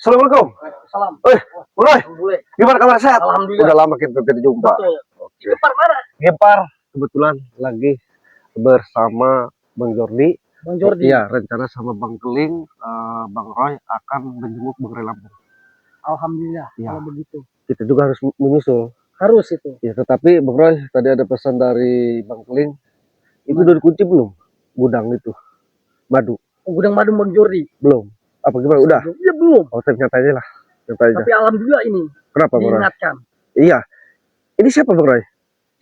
Assalamualaikum. Salam. Mulai. Boleh. Gimana kabar sehat? Alhamdulillah. Udah lama kita tidak jumpa. Betul. Oke. Gempar mana? Gempar kebetulan lagi bersama Bang Jordi. Bang Jordi. Iya, rencana sama Bang Keling, Bang Roy akan menjenguk Bang Ray Lampung. Alhamdulillah. Ya. Kalau begitu. Kita juga harus menyusul. Harus itu. Ya, tetapi Bang Roy tadi ada pesan dari Bang Keling. Itu udah dikunci belum? Gudang itu. Madu. Oh, gudang madu Bang Jordi. Belum. Apa gimana? Udah? Iya belum. Oh, ternyata aja lah. Ternyata aja. Tapi alhamdulillah ini. Kenapa Bang Roy? Diingatkan. Iya. Ini siapa Bang Roy?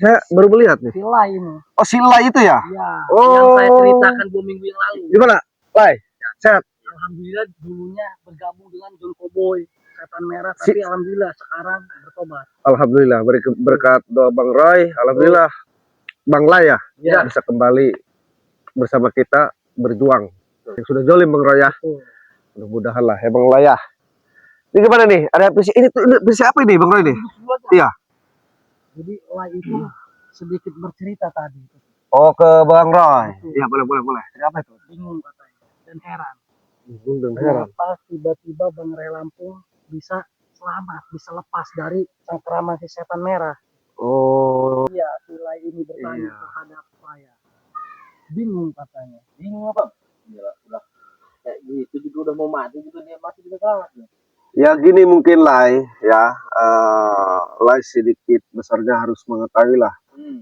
Saya baru melihat nih. Sila ini. Oh, Sila itu ya? Iya. Oh. Yang saya ceritakan 2 minggu yang lalu. Gimana? Lai? Sehat? Alhamdulillah dulunya bergabung dengan John Cowboy, Setan Merah, tapi alhamdulillah sekarang bertobat. Alhamdulillah berkat doa Bang Roy, alhamdulillah Bang Lai ya bisa kembali bersama kita berjuang. Yang sudah jolim Bang Roy ya. Mudah-mudahan lah ya Bang Lai ya. Ini gimana nih? Ada ini apa ini Bang Roy nih? Iya. Jadi Lai itu sedikit bercerita tadi. Oh, ke Bang Roy. Iya, boleh. Apa itu? Bingung katanya dan heran. Bingung dan heran. Kenapa tiba-tiba Bang Ray Lampung bisa selamat, bisa lepas dari cengkeraman si Setan Merah? Oh. Iya, si Lai ini bertanya terhadap saya. Bingung katanya. Bingung apa? Udah kayak gitu juga udah mau mati juga dia masih bisa selamat. Ya gini mungkin Lai ya, Lai sedikit besarnya harus mengetahui lah,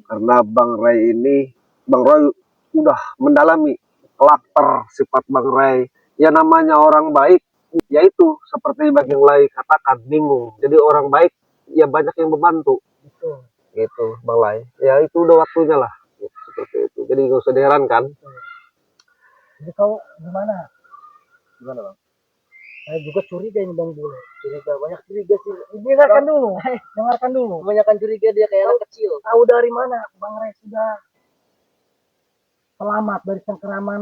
karena Bang Ray ini, Bang Roy udah mendalami karakter sifat Bang Ray. Ya namanya orang baik, yaitu seperti Bang Lai katakan bingung. Jadi orang baik ya banyak yang membantu. Betul. Gitu Bang Lai. Ya itu udah waktunya lah. Seperti itu. Jadi gak usah diherankan. Jadi kau gimana? Gimana Bang? Saya juga curiga ini Bang Bule. Curiga, banyak curiga sih. Dengarkan dulu. Dengarkan dulu. Kebanyakan curiga dia kayak anak kecil. Tahu dari mana Bang Ray sudah selamat dari cengkeraman?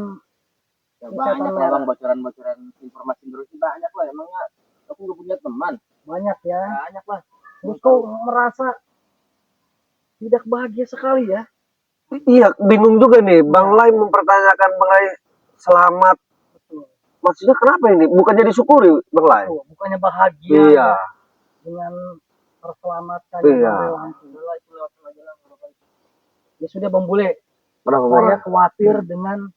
Ya, banyak lah Bang, bocoran-bocoran informasi terus banyak lah. Emangnya aku gak punya teman? Banyak ya. Banyak lah. Terus kau merasa tidak bahagia sekali ya? Iya, bingung juga nih. Bang Lai mempertanyakan Bang Ray selamat. Betul. Maksudnya kenapa ini? Bukannya disyukuri Bang Lai? Bukannya bahagia Iya. dengan terselamatkan Iya. Bang Ray Lampung. Itu lewat aja lah. Ya sudah Bang Bule. Kenapa Bang Saya Ray? khawatir dengan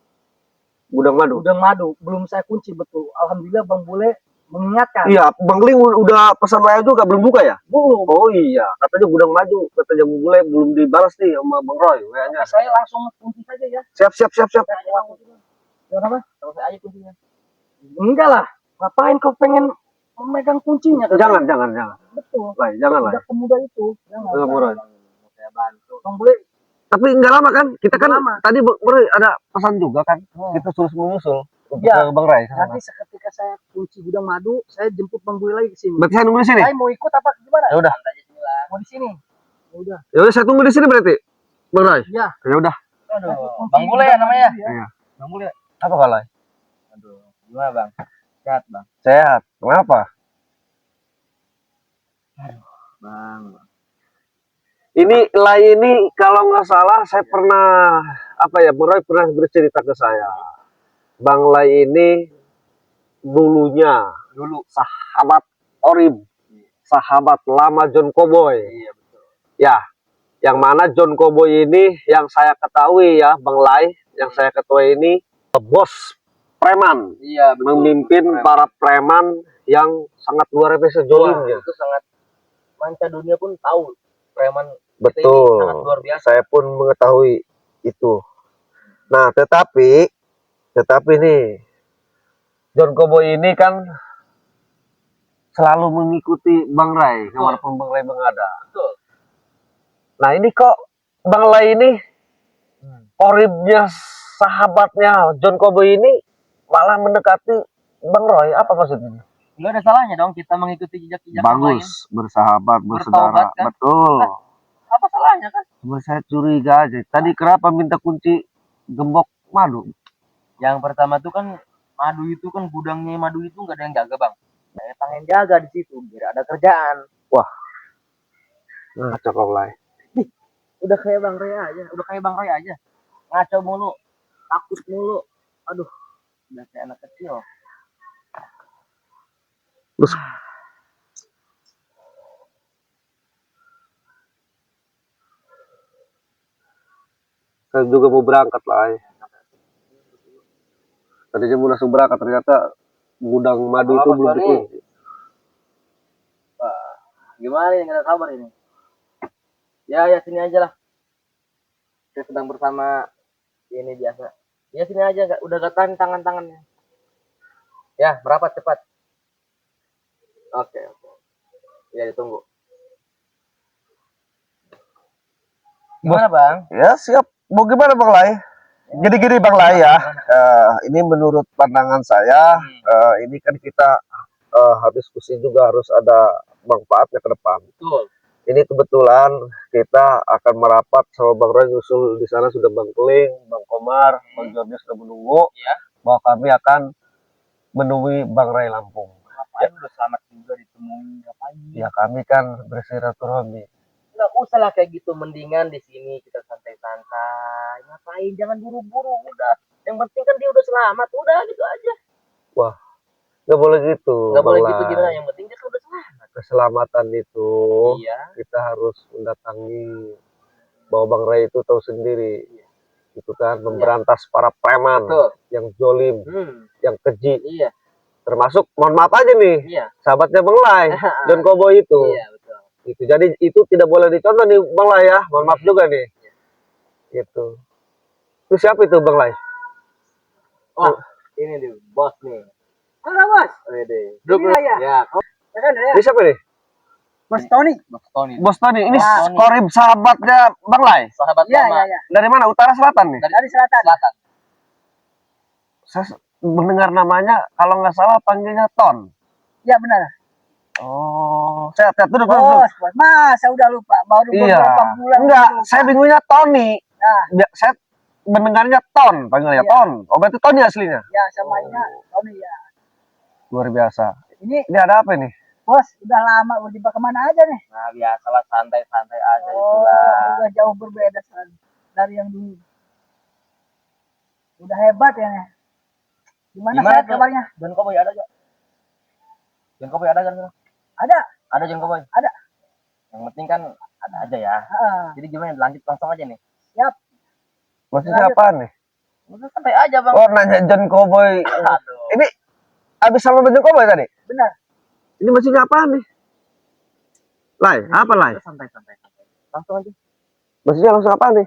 Gudang madu. gudang madu. Belum saya kunci betul. Alhamdulillah Bang Bule mengingatkan. Iya, Bang Ling udah pesan WA juga belum buka ya? Belum. Oh iya, katanya gudang madu, katanya mulai belum dibalas nih sama Bang Roy WA-nya. Saya langsung kunci saja ya. Siap. Ya apa? Sama saya aja kuncinya. Enggak lah. Ngapain kau pengen memegang kuncinya? Jangan. Betul. Lai, jangan lah. Tidak semudah itu. Jangan. Bang Roy. Saya bantu. Bang Bule. Tapi nggak lama kan? Kita kan Lama. tadi Bang Roy ada pesan juga kan? Kita terus menyusul untuk Ya. ke Bang Roy. Nanti seketika saya kunci gudang madu, saya jemput Bang Bule lagi ke sini. Berarti saya nunggu di sini. Saya mau ikut apa gimana? Ya udah. Mau di sini. Ya udah. Ya udah saya tunggu di sini berarti. Bang Roy. Ya. Ya udah. Aduh, Bang Bule ya namanya? Iya. Bang Bule. Apa kalau? Aduh, gimana Bang? Sehat Bang? Sehat. Kenapa? Bang. Ini Lai ini kalau nggak salah saya pernah Bang Roy pernah bercerita ke saya. Bang Lai ini dulu sahabat Orib, sahabat lama John Cowboy. Iya betul. Ya, yang mana John Cowboy ini yang saya ketahui ya Bang Lai, yang saya ketahui ini bos preman. Iya betul. Memimpin para preman yang sangat luar biasa jolimnya. Itu sangat manca dunia pun tahu preman. Betul, sangat luar biasa. saya pun mengetahui itu. Nah, tetapi nih, John Cowboy ini kan selalu mengikuti Bang Ray, kemanapun Bang Ray mengada. Betul. Nah, ini kok Bang Ray ini, oribnya sahabatnya John Cowboy ini malah mendekati Bang Roy, apa maksudnya? Nggak ada salahnya dong kita mengikuti jejak-jejak yang lain. Bagus, bersahabat, bersaudara, Bertaubat, kan? betul. Apa salahnya kan? Cuma saya curiga aja. Tadi kenapa minta kunci gembok madu? Yang pertama tuh kan madu itu kan gudangnya madu itu nggak ada yang jaga Bang. Saya pengen jaga di situ biar ada kerjaan. Wah, ngaco kau Lai. Udah kayak Bang Ray aja. Ngaco mulu, takut mulu. Aduh, udah kayak anak kecil. Terus saya juga mau berangkat lah. Tadinya mau langsung berangkat, ternyata gudang madu itu Apa, belum Tony? dikunci. Wah, gimana ini, nggak ada kabar ini? Ya sini aja lah. Saya sedang bersama ini biasa. Ya sini aja, udah gatal tangan-tangannya. Ya, berapa cepat? Oke. Ya ditunggu. Gimana Bang? Ya siap. Mau gimana Bang Lai? Jadi gini Bang Lai ya, ini menurut pandangan saya, ini kan kita diskusi juga harus ada manfaatnya ke depan. Betul. Ini kebetulan kita akan merapat sama Bang Roy, nyusul di sana sudah Bang Keling, Bang Komar, Bang Jordi sudah menunggu, Ya. bahwa kami akan menemui Bang Ray Lampung. Ngapain udah selamat juga ditemui, ngapain? Ya kami kan bersilaturahmi. Nggak usah lah kayak gitu, mendingan di sini kita santai-santai. Ngapain? Jangan buru-buru, udah. Yang penting kan dia udah selamat, udah gitu aja. Wah, nggak boleh gitu. Nggak boleh Bang gitu Lai. gimana? Yang penting dia kan udah selamat. Keselamatan itu Iya. kita harus mendatangi, bahwa Bang Ray itu tahu sendiri, itu kan memberantas para preman Betul. yang zolim, yang keji, Iya. termasuk mohon maaf aja nih, Iya. sahabatnya Bang Lai, John Cowboy itu. Iya, betul. Itu jadi itu tidak boleh dicontoh nih Bang Lai ya, mohon maaf juga nih. Gitu. Itu siapa itu Bang Lai? Oh, ini nih, bos nih. Halo bos. Wede. Ini ya? Ya, Ya kan ya? Ini siapa nih? Bos Tony. Bos Tony. Bos Tony, ini Wah, Tony. korib sahabatnya Bang Lai. Sahabat Iya lama. iya iya. Dari mana? Utara selatan nih? Dari selatan. Selatan. Saya mendengar namanya, kalau nggak salah panggilnya Ton. Iya benar. Oh, saya duduk. Bos, masa udah lupa? Baru Iya. beberapa bulan. Enggak, lupa. saya bingungnya Tony. Nah, Saya mendengarnya Ton, panggilnya Iya. Ton. Oh, berarti Tony aslinya. ya sama ini Tony ya. Luar biasa. Ini Ini ada apa ini? bos udah lama udah dibawa kemana aja nih? Nah, biasalah santai-santai aja Oh, itulah. udah jauh berbeda dari yang dulu. Udah hebat ya nih. Gimana sehat tuh? kabarnya? John Cowboy ada gak? John Cowboy ada kan? Ada. Ada John Cowboy? Ada. Yang penting kan ada aja ya. Heeh. Jadi gimana? Lanjut langsung aja nih. Siap. Maksudnya apaan nih? Udah santai aja bang. Oh, nanya John Cowboy. Aduh. Ini habis sama John Cowboy tadi? Benar. Ini maksudnya apaan nih? Lai, apa Lai? Santai. Langsung aja. Maksudnya langsung apa nih?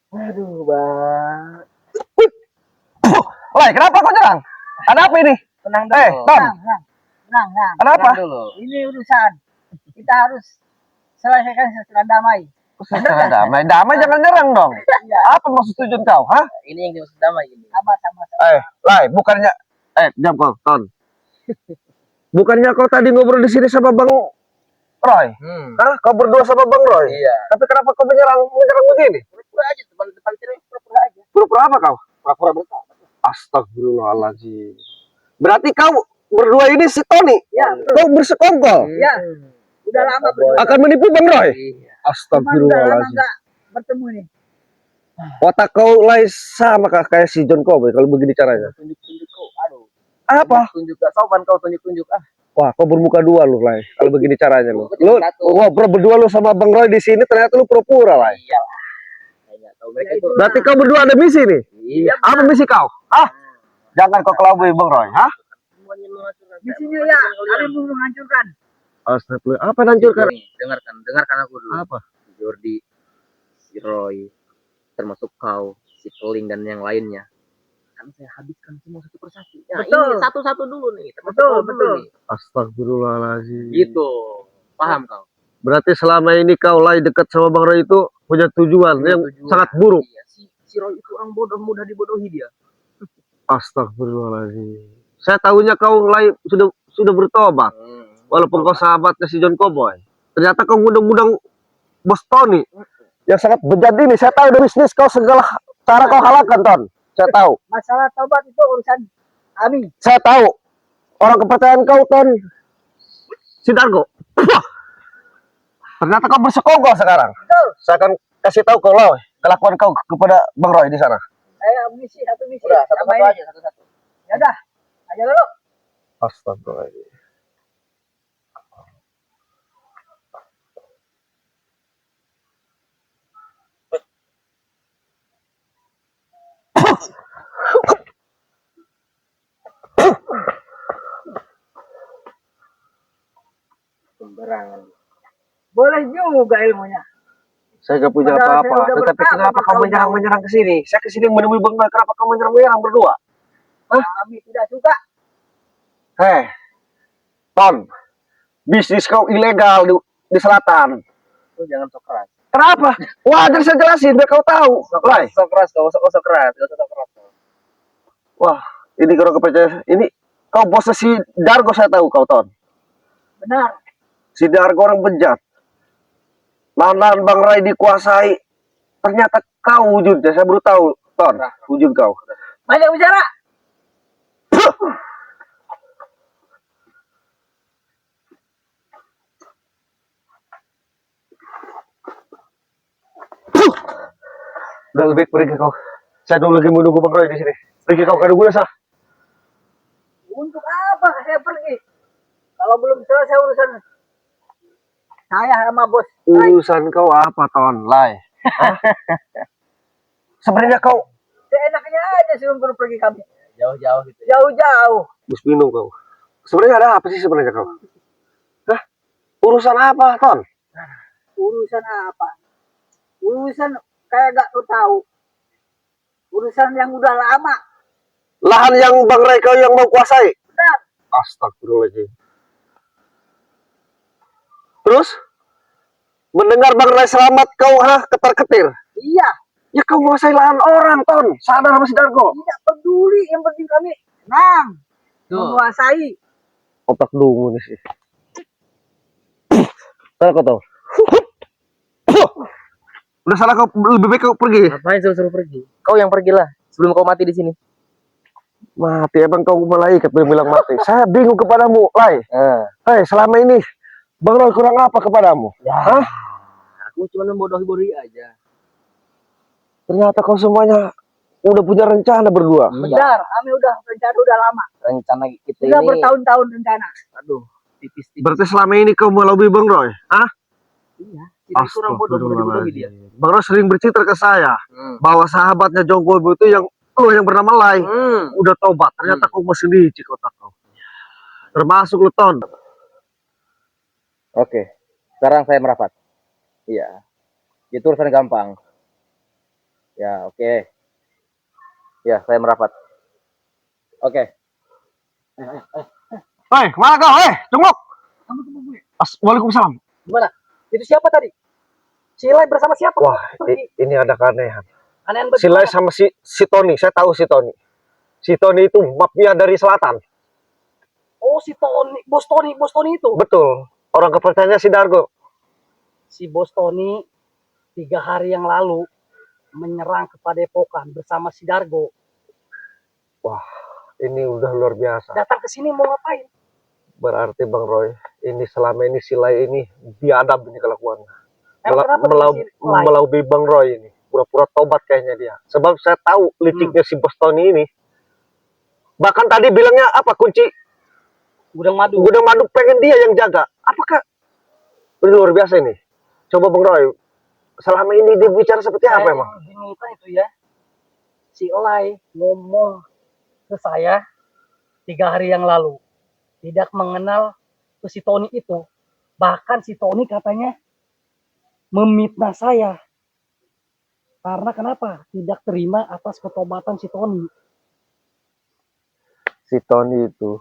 Aduh bang. Lai, kenapa kau nyerang? Ada apa ini? Tenang dulu. Ton. Tenang. Ada apa? Tenang dulu. Ini urusan. Kita harus selesaikan secara damai. Secara damai, jangan nyerang dong. Iya. Apa maksud tujuan kau, hah? Ini yang dimaksud damai ini. Sama-sama. Lai, bukannya jam kau, Ton. Bukannya kau tadi ngobrol di sini sama Bang Roy? Hah? Kau berdua sama Bang Roy? Iya. Tapi kenapa kau menyerang begini? Pura-pura aja depan cewek, pura-pura aja. Pura-pura apa kau? Pura-pura besar. Astagfirullahaladzim. Berarti kau berdua ini si Tony? Ya, Kau bersekongkol? Iya. Udah lama berdua. Akan menipu Bang Roy? Iya. Cuman udah lama Astagfirullahaladzim. enggak bertemu nih. Otak kau Lai sama kayak si John Cowboy kalau begini caranya. Tunjuk-tunjuk kau. Aduh. Apa? Tunjuk gak sopan kau tunjuk-tunjuk ah. Wah, kau bermuka dua lu, Lai. Kalau begini caranya lu. Gua cuma satu. Ngobrol berdua lu sama Bang Roy di sini, ternyata lu pura-pura, Lai. Iya lah. Saya nggak tahu mereka itu. Berarti kau berdua ada misi nih. Iya. Apa misi kau? Hah? Jangan kau kelabui Bang Roy, hah? Semuanya menghancurkan. Misinya ya, kami mau menghancurkan. Astagfirullah. Apa yang hancurkan? Nih, dengarkan aku dulu. Apa? Si Jordi, si Roy, termasuk kau, si Keling dan yang lainnya. Kan saya habiskan semua satu persatu. Nah, Betul. ini satu-satu dulu nih. Termasuk Betul, kau dulu betul. nih. Astagfirullahaladzim. Gitu. Paham kau? Berarti selama ini kau Lai dekat sama Bang Roy itu punya tujuan yang Tujuan. sangat buruk. Iya, si Roy itu orang bodoh, mudah dibodohi dia. Astagfirullahaladzim. Saya tahunya kau Lai sudah bertobat. Walaupun kau sahabatnya si John Cowboy. Ternyata kau ngundang-ngundang Bos Tony yang sangat bejat ini. Saya tahu dari bisnis kau segala cara kau halakkan, Ton. Saya tahu. Masalah tobat itu urusan kami. Saya tahu. Orang kepercayaan kau, Ton. Si Dargo. Wah. Ternyata kau bersekongkol sekarang. Betul. Saya akan kasih tahu kau Lai, kelakuan kau kepada Bang Roy di sana. Saya satu misi. Udah, Sama satu-satu ini. aja, satu-satu. Ya udah. Aja dulu. Astagfirullahaladzim. Sembarangan. Boleh juga ilmunya. Saya gak punya Padahal saya apa-apa. udah Tetapi bertahun kenapa kau bertahun-tahun. menyerang ke sini? Saya ke sini menemui Bang Roy. Kenapa kau menyerang berdua? Kami tidak suka. Heh, Ton. Bisnis kau ilegal di selatan. Lu jangan sok keras. Kenapa? Wajar saya jelasin biar kau tahu. Lai. Sok keras kau, sok keras, sok keras. Wah, ini kalau kepercayaan. Ini kau bosnya si Dargo saya tahu kau, Ton. Benar. Si Dargo orang bejat. Lahan Bang Ray dikuasai. Ternyata kau wujudnya. Saya baru tahu, Ton. Wujud kau. Banyak bicara. Udah lebih pergi kau. Saya dulu lagi menunggu Bang Roy di sini. Pergi kau kado gue sah. Untuk apa saya pergi? Kalau belum selesai urusan saya sama bos. Urusan kau apa, Ton? Lai. Sebenarnya kau Seenaknya aja sih untuk pergi kami. Jauh-jauh gitu. Jauh-jauh. bus minum kau. Sebenarnya ada apa sih sebenarnya kau? Hah? Urusan apa, Ton? Urusan apa? Urusan kayak gak tahu. Urusan yang udah lama. Lahan yang Bang Ray kau yang mau kuasai. Benar. Astagfirullahaladzim. Terus? Mendengar Bang Ray selamat kau ketar-ketir. Iya. Ya kau menguasai lahan orang, Ton. Sadar sama si Dargo. Tidak peduli. Yang penting kami tenang. Tuh. Menguasai. Otak dungu nih sih. Salah kau tahu. Udah salah kau, lebih baik kau pergi. Ngapain suruh pergi? Kau yang pergilah sebelum kau mati di sini. Mati emang kau malaikat bilang mati. Saya bingung kepadamu, Lai. Hei, selama ini Bang Roy kurang apa kepadamu? Ya. Hah? Aku cuma membodohi-bodohi aja. Ternyata kau semuanya udah punya rencana berdua. Benar. Kami udah rencana udah lama. Rencana kita Sudah ini. bertahun-tahun rencana. Aduh, tipis-tipis. Berarti selama ini kau melobi Bang Roy? Hah? Iya. Kita kurang bodoh bodohi dia. Bang Roy sering bercerita ke saya bahwa sahabatnya Jonggo itu yang yang bernama Lai udah tobat. Ternyata kau masih licik otak kau. Termasuk lu, Ton. Oke. Sekarang saya merapat. Iya. Itu urusan gampang. Ya, oke. Ya, saya merapat. Oke. Hei, kemana kau? Hei, jenguk. Kamu tunggu gue. Waalaikumsalam. Gimana? Itu siapa tadi? Si Lai bersama siapa? Wah, Pergi. ini ada keanehan. Aneh Si Lai sama si Tony, saya tahu si Tony. Si Tony itu mafia dari selatan. Oh, si Tony, bos Tony itu. Betul. Orang kepercayaannya si Dargo. Si bos Tony 3 hari yang lalu menyerang ke Padepokan bersama si Dargo. Wah, ini udah luar biasa. Datang ke sini mau ngapain? Berarti Bang Roy, ini selama ini si Lai ini biadab ini kelakuannya. Emang kenapa dia si Lai? Melobi Bang Roy ini. Pura-pura tobat kayaknya dia. Sebab saya tahu liciknya si bos Tony ini. Bahkan tadi bilangnya apa kunci Gudang madu. gudang madu pengen dia yang jaga. Apakah ini luar biasa ini? Coba Bang Roy, selama ini dia bicara seperti apa emang? Diminta itu ya. Si Lai ngomong ke saya 3 hari yang lalu. Tidak mengenal ke si Tony itu. Bahkan si Tony katanya memitnah saya. Karena kenapa? Tidak terima atas ketobatan si Tony. Si Tony itu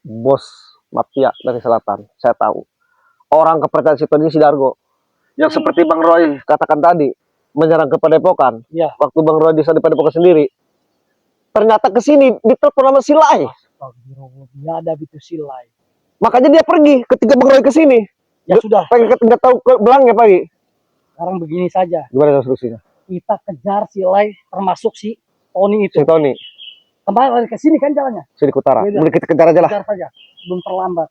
bos mafia dari selatan, saya tahu. Orang kepercayaan si Tony si Dargo. Yang seperti Bang Roy katakan tadi, menyerang ke Padepokan. Iya. Waktu Bang Roy di Padepokan sendiri. Ternyata ke sini ditelepon sama si Lai. Astagfirullah, biadab itu si Lai. Makanya dia pergi ketika Bang Roy ke sini. Ya sudah, Pengen nggak tahu ke belangnya pagi. sekarang begini saja. Gimana instruksinya? Kita kejar si Lai termasuk si Tony itu. Si Tony, Kembali ke sini kan jalannya. sini ke utara. Beda. Boleh kita kejar aja lah. Kejar saja, belum terlambat.